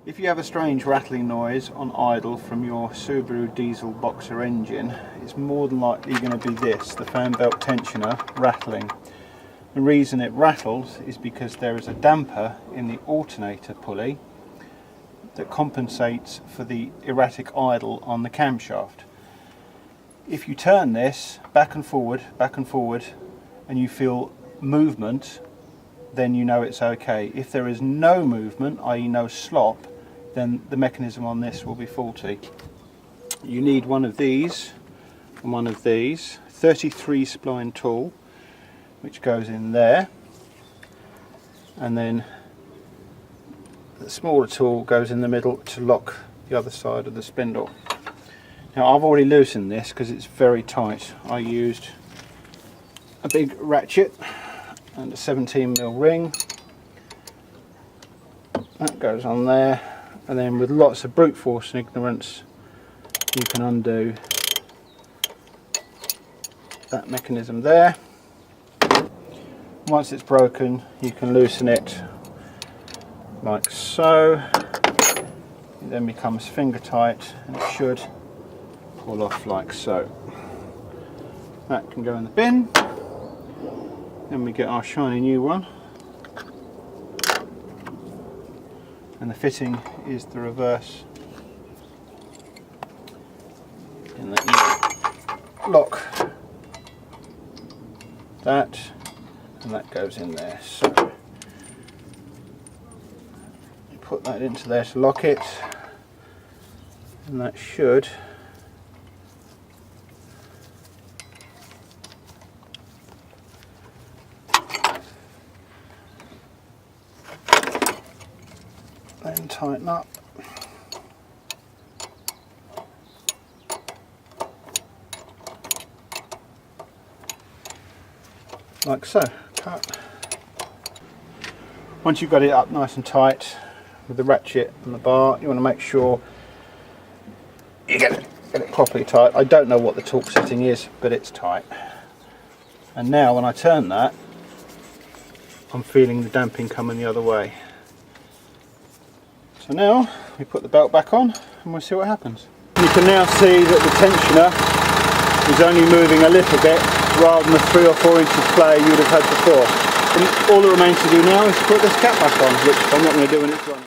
If you have a strange rattling noise on idle from your Subaru Diesel boxer engine, it's more than likely going to be this, the fan belt tensioner rattling. The reason it rattles is because there is a damper in the alternator pulley that compensates for the erratic idle on the camshaft. If you turn this back and forward, and you feel movement, then you know it's okay. If there is no movement, i.e. no slop, then the mechanism on this will be faulty. You need one of these and one of these, 33 spline tool, which goes in there, and then the smaller tool goes in the middle to lock the other side of the spindle. Now I've already loosened this because it's very tight. I used a big ratchet and a 17mm ring. That goes on there, and then with lots of brute force and ignorance you can undo that mechanism there. Once it's broken you can loosen it like so. It then becomes finger tight and it should pull off like so. That can go in the bin. Then we get our shiny new one, and the fitting is the reverse, and that you lock that, and that goes in there. So you put that into there to lock it, and that should then tighten up. Like so. Cut. Once you've got it up nice and tight with the ratchet and the bar, you want to make sure you get it properly tight. I don't know what the torque setting is, but it's tight. And now when I turn that, I'm feeling the damping coming the other way. So now we put the belt back on and we'll see what happens. You can now see that the tensioner is only moving a little bit rather than the 3 or 4 inches play you would have had before. And all that remains to do now is to put this cap back on, which I'm not going to do when it's on.